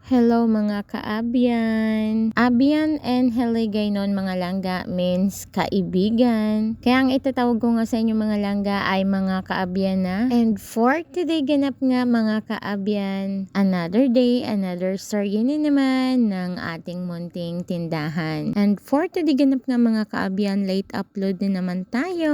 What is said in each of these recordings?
Hello mga kaabyan. Abyan and heligaynon mga langga means kaibigan. Kaya ang itatawag ko nga sa inyo mga langga ay mga kaabyan na. And for today ganap nga mga kaabyan, another day, another story na naman ng ating munting tindahan. And for today ganap nga mga kaabyan, late upload na naman tayo.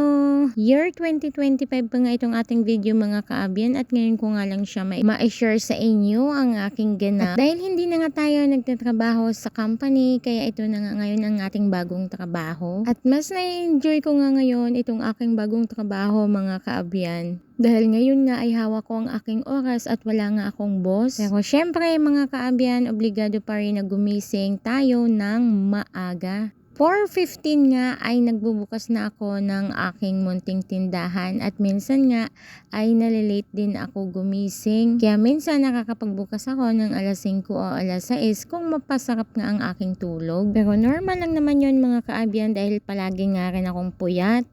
Year 2025 pa nga itong ating video mga kaabyan at ngayon ko nga lang siya ma-share sa inyo ang aking ganap. At dahil hindi na nga tayo nagtatrabaho sa company, kaya ito na nga ngayon ang ating bagong trabaho. At mas na-enjoy ko nga ngayon itong aking bagong trabaho mga kaabyan. Dahil ngayon nga ay hawak ko ang aking oras at wala nga akong boss. Pero syempre mga kaabyan, obligado pa rin na gumising tayo ng maaga. 4:15 nga ay nagbubukas na ako ng aking munting tindahan at minsan nga ay nalilate din ako gumising. Kaya minsan nakakapagbukas ako ng alas 5 o alas 6 kung mapasarap nga ang aking tulog. Pero normal lang naman yun mga kaabyan dahil palagi nga rin akong puyat.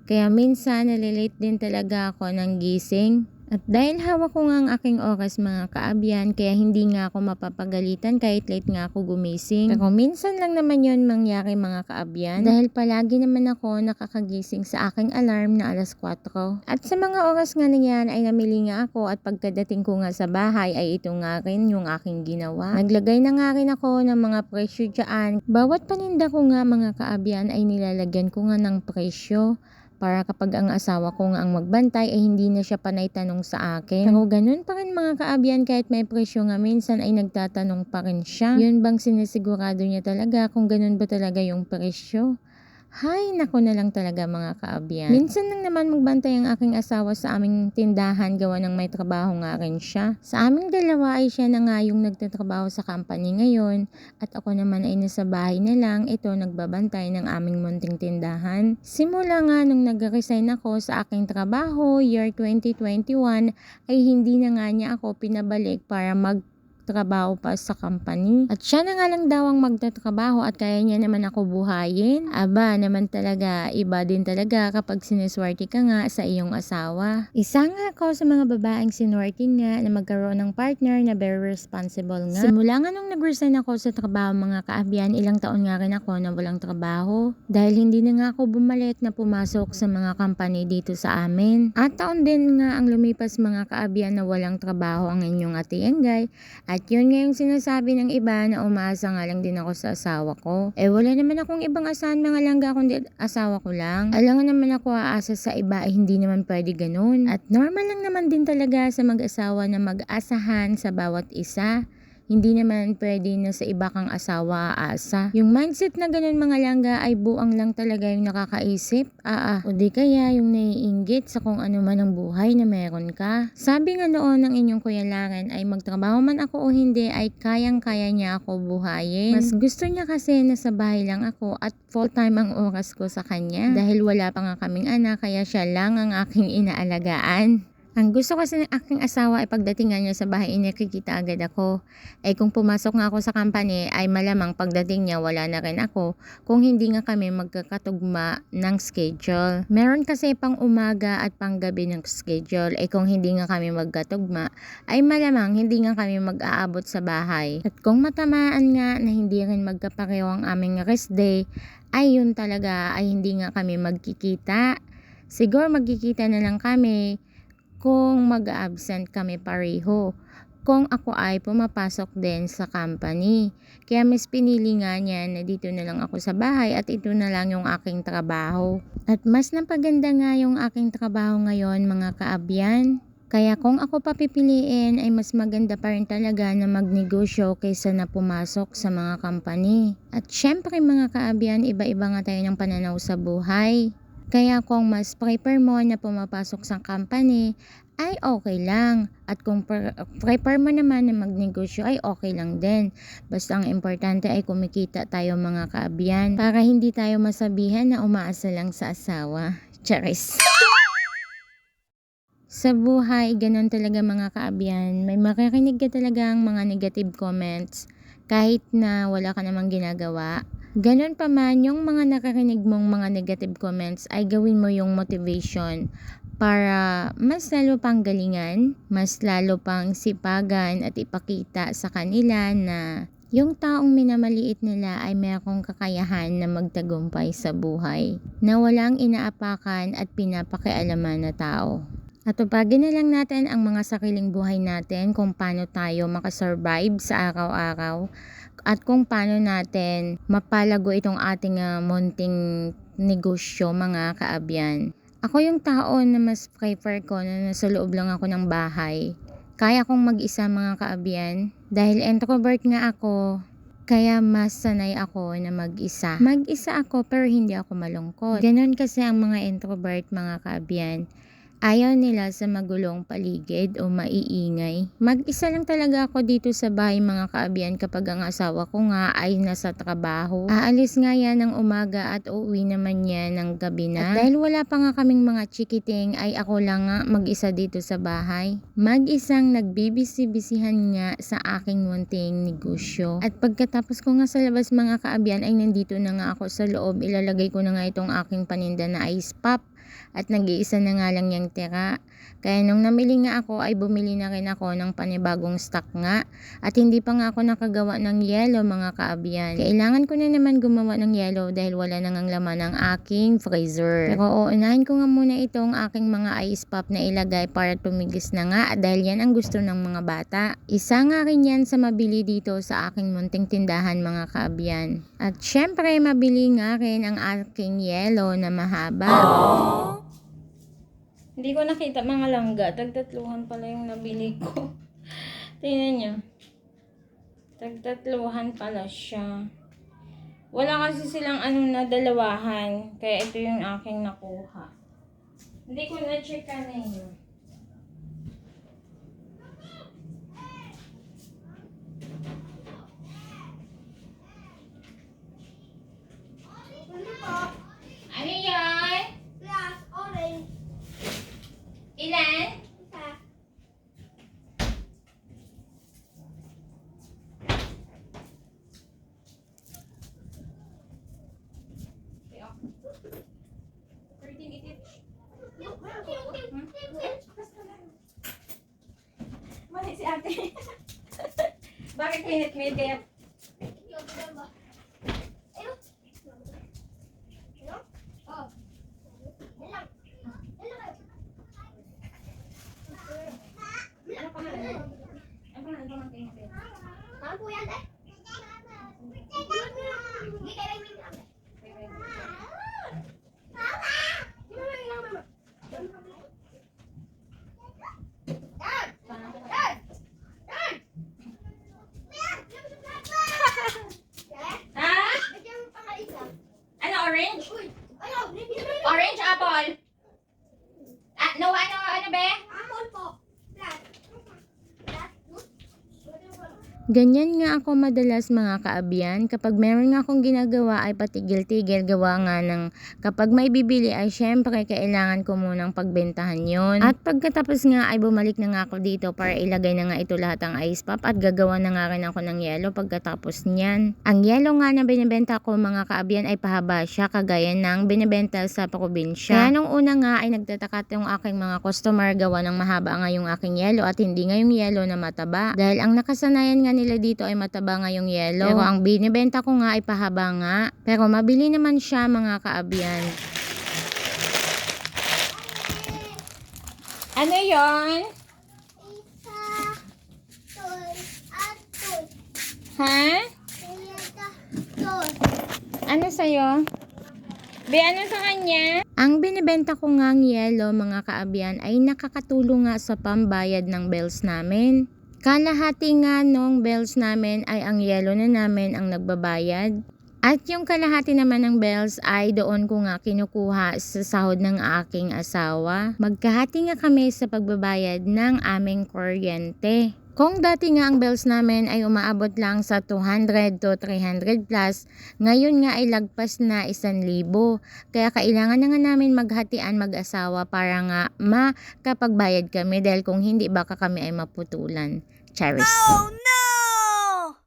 Kaya minsan nalilate din talaga ako ng gising. At dahil hawak ko nga ang aking oras mga kaabyan, kaya hindi nga ako mapapagalitan kahit late nga ako gumising. Pero minsan lang naman yon mangyari mga kaabyan, dahil palagi naman ako nakakagising sa aking alarm na alas 4. At sa mga oras nga na yan ay namili nga ako at pagkadating ko nga sa bahay ay ito nga rin yung aking ginawa. Naglagay na nga rin ako ng mga presyo dyan. Bawat paninda ko nga mga kaabyan ay nilalagyan ko nga ng presyo. Para kapag ang asawa ko nga ang magbantay ay hindi na siya panay tanong sa akin. Pero ganun pa rin mga kaabyan, kahit may presyo nga minsan ay nagtatanong pa rin siya. Yun bang sinisigurado niya talaga kung ganun ba talaga yung presyo? Hay, nako na lang talaga mga kaabyan. Minsan lang naman magbantay ang aking asawa sa aming tindahan gawa ng may trabaho nga rin siya. Sa aming dalawa ay siya na nga yung nagtatrabaho sa company ngayon at ako naman ay nasa bahay na lang, ito nagbabantay ng aming munting tindahan. Simula nga nung nag-resign ako sa aking trabaho, year 2021, ay hindi na nga niya ako pinabalik para trabaho pa sa company. At siya na nga lang daw ang magtatrabaho at kaya niya naman ako buhayin. Aba naman talaga, iba din talaga kapag siniswerte ka nga sa iyong asawa. Isa nga ako sa mga babaeng sinwerte nga na magkaroon ng partner na very responsible nga. Simula nga nung nag-resign ako sa trabaho mga kaabyan, ilang taon nga rin ako na walang trabaho. Dahil hindi na nga ako bumalik na pumasok sa mga company dito sa amin. At taon din nga ang lumipas mga kaabyan na walang trabaho ang inyong ate Engay. At yun nga yung sinasabi ng iba na umaasa nga lang din ako sa asawa ko. Eh wala naman akong ibang asahan mga langga kundi asawa ko lang. Alam nga naman ako aasa sa iba ay hindi naman pwede ganun. At normal lang naman din talaga sa mag-asawa na mag-asahan sa bawat isa. Hindi naman pwede na sa iba kang asawa aasa. Yung mindset na ganun mga langga ay buang lang talaga yung nakakaisip. O di kaya yung naiinggit sa kung ano man ang buhay na meron ka. Sabi nga noon ng inyong Kuya Laren ay magtrabaho man ako o hindi ay kayang-kaya niya ako buhayin. Mas gusto niya kasi na sa bahay lang ako at full time ang oras ko sa kanya. Dahil wala pa nga kaming anak kaya siya lang ang aking inaalagaan. Ang gusto kasi ng aking asawa ay pagdating niya sa bahay, nakikita agad ako. Ay kung pumasok nga ako sa company, ay malamang pagdating niya wala na rin ako kung hindi nga kami magkakatugma ng schedule. Meron kasi pang umaga at pang gabi ng schedule. Ay kung hindi nga kami magkatugma, ay malamang hindi nga kami mag-aabot sa bahay. At kung matamaan nga na hindi rin magkapareho ang aming rest day, ay yun talaga ay hindi nga kami magkikita. Siguro magkikita na lang kami kung mag-absent kami pareho. Kung ako ay pumapasok din sa company. Kaya mas pinili nga niya na dito na lang ako sa bahay at ito na lang yung aking trabaho. At mas napaganda nga yung aking trabaho ngayon mga kaabyan. Kaya kung ako papipiliin ay mas maganda pa rin talaga na magnegosyo kaysa na pumasok sa mga company. At syempre mga kaabyan, iba-iba nga tayo ng pananaw sa buhay. Kaya kung mas prefer mo na pumapasok sa company, ay okay lang. At kung prefer mo naman na magnegosyo, ay okay lang din. Basta ang importante ay kumikita tayo mga kaabyan para hindi tayo masabihan na umaasa lang sa asawa. Charis! Sa buhay, ganun talaga mga kaabyan. May makarinig ka talagang mga negative comments kahit na wala ka namang ginagawa. Ganun pa man, yung mga nakarinig mong mga negative comments ay gawin mo yung motivation para mas lalo pang galingan, mas lalo pang sipagan at ipakita sa kanila na yung taong minamaliit nila ay mayroong kakayahan na magtagumpay sa buhay, na walang inaapakan at pinapakialaman na tao. At tupagin na lang natin ang mga sariling buhay natin kung paano tayo makasurvive sa araw-araw at kung paano natin mapalago itong ating munting negosyo, mga kaabyan. Ako yung tao na mas prefer ko na nasa loob lang ako ng bahay. Kaya kong mag-isa, mga kaabyan. Dahil introvert nga ako, kaya mas sanay ako na mag-isa. Mag-isa ako pero hindi ako malungkot. Ganon kasi ang mga introvert, mga kaabyan. Ayaw nila sa magulong paligid o maiingay. Mag-isa lang talaga ako dito sa bahay, mga kaabyan, kapag ang asawa ko nga ay nasa trabaho. Aalis nga yan ng umaga at uuwi naman yan ng gabi na. At dahil wala pa nga kaming mga chikiting ay ako lang nga mag-isa dito sa bahay. Mag-isang nagbibisi-bisihan nga sa aking munting negosyo. At pagkatapos ko nga sa labas, mga kaabyan, ay nandito na nga ako sa loob. Ilalagay ko na nga itong aking paninda na ice pop. At nag-iisa na nga lang yung tira. Kaya nung namili nga ako ay bumili na rin ako ng panibagong stock nga. At hindi pa nga ako nakagawa ng yelo, mga kaabyan. Kailangan ko na naman gumawa ng yelo dahil wala na ngang laman ng aking freezer. Pero uunahin ko nga muna itong aking mga ice pop na ilagay para tumigis na nga dahil yan ang gusto ng mga bata. Isa nga rin yan sa mabili dito sa aking munting tindahan, mga kaabyan. At syempre mabili nga rin ang aking yelo na mahaba. Aww. Hindi ko nakita, mga langga. Tagtatluhan pala yung nabili ko. Tingnan nyo. Tagtatluhan pala siya. Wala kasi silang na dalawahan. Kaya ito yung aking nakuha. Hindi ko na-check kanina. Ano yan? Glass orange. Ilan? Isa. Mali si ate. Bakit pinit-mid kaya? Ano pangalan? Ano pangalan ba ng pinit? Saan po yan, eh? Hindi kayo yung minam. Ha? Ano, orange? Orange apple? Ah, no, ano be? Apple po. Glass. Glass. Ganyan nga ako madalas, mga kaabyan. Kapag meron nga akong ginagawa ay patigil-tigil, gawa nga ng kapag may bibili ay syempre kailangan ko munang pagbentahan yon. At pagkatapos nga ay bumalik na nga ako dito para ilagay na nga ito lahat ang ice pop at gagawa na nga rin ako ng yelo pagkatapos niyan. Ang yelo nga na binibenta ko, mga kaabyan, ay pahaba siya kagaya ng binibenta sa probinsya. Kaya nung una nga ay nagtataka yung aking mga customer gawa ng mahaba nga yung aking yelo at hindi nga yung yelo na mataba. Dahil ang nakasanayan nga nila dito ay mataba nga yung yelo. Pero ang binibenta ko nga ay pahaba nga. Pero mabili naman siya, mga kaabyan. Ano yon? Isa. Toy. At toy. Ha? Toy. Ano sa'yo? Be, ano sa kanya? Ang binibenta ko nga ang yelo, mga kaabyan, ay nakakatulong nga sa pambayad ng bills namin. Kalahati nga nung bills namin ay ang yelo na namin ang nagbabayad. At yung kalahati naman ng bills ay doon ko nga kinukuha sa sahod ng aking asawa. Magkahati nga kami sa pagbabayad ng aming kuryente. Kung dati nga ang bills namin ay umaabot lang sa 200 to 300 plus, ngayon nga ay lagpas na 1,000. Kaya kailangan na nga namin maghatian mag-asawa para nga makapagbayad kami dahil kung hindi baka kami ay maputulan. Charis. Oh no!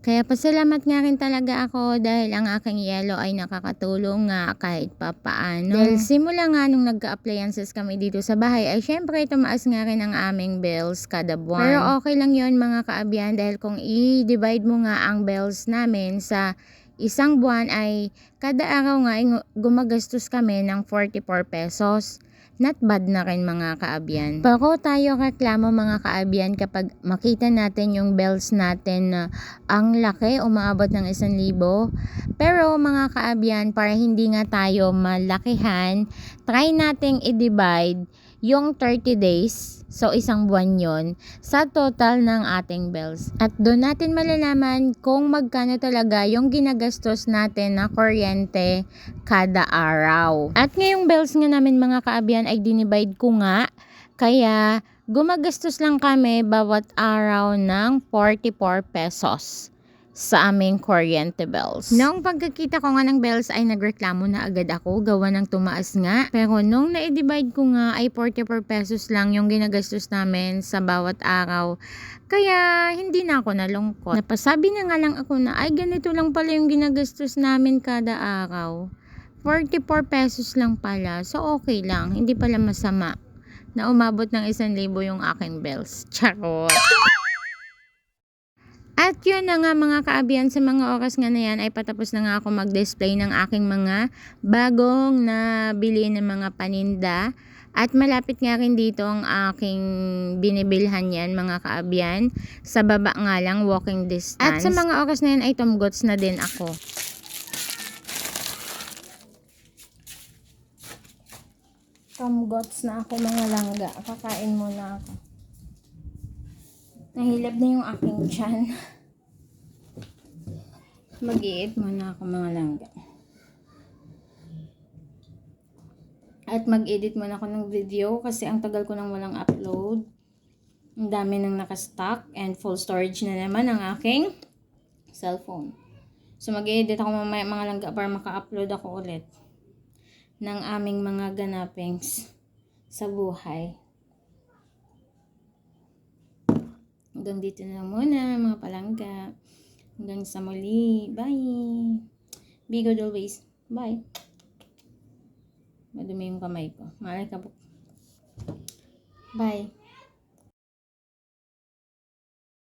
Kaya pasalamat nga rin talaga ako dahil ang aking yelo ay nakakatulong nga kahit papaano. Dahil simula nga nung nagka-appliances kami dito sa bahay ay syempre tumaas nga rin ang aming bills kada buwan. Pero okay lang yon mga kaabyan dahil kung i-divide mo nga ang bills namin sa isang buwan ay kada araw nga ay gumagastos kami ng 44 pesos. Not bad na rin mga kaabyan. Pero tayo reklamo mga kaabyan kapag makita natin yung bills natin na ang laki, umaabot ng 1,000. Pero mga kaabyan, para hindi nga tayo malakihan, try nating i-divide yung 30 days, so isang buwan yon, sa total ng ating bills. At doon natin malalaman kung magkano talaga yung ginagastos natin na kuryente kada araw. At ngayong bills nga namin mga kaabyan ay dinivide ko nga, kaya gumagastos lang kami bawat araw ng 44 pesos sa aming kuryente bills. Noong pagkakita ko nga ng bills ay nagreklamo na agad ako, gawa ng tumaas nga. Pero nung na-divide ko nga ay 44 pesos lang yung ginagastos namin sa bawat araw. Kaya hindi na ako nalungkot. Napasabi na nga lang ako na ay ganito lang pala yung ginagastos namin kada araw. 44 pesos lang pala. So okay lang, hindi pala masama na umabot ng 1,000 yung aking bills. Charot! At yun na nga mga kaabyan, sa mga oras nga na yan ay patapos na nga ako mag-display ng aking mga bagong nabili ng mga paninda. At malapit nga rin dito ang aking binibilhan yan mga kaabyan. Sa baba nga lang, walking distance. At sa mga oras na yan ay tumgots na din ako. Tumgots na ako mga langga. Kakain muna ako. Nahilab na yung aking tiyan. Mag-i-eat muna ako mga langga. At mag-edit muna ako ng video kasi ang tagal ko nang walang upload. Ang dami nang nakastock and full storage na naman ang aking cellphone. So mag-edit ako mamaya mga langga para maka-upload ako ulit ng aming mga ganapings sa buhay. Hanggang dito na lang muna mga palangga. Hanggang sa muli. Bye! Be good always. Bye! Madumi yung kamay ko. Malay ka po. Bye!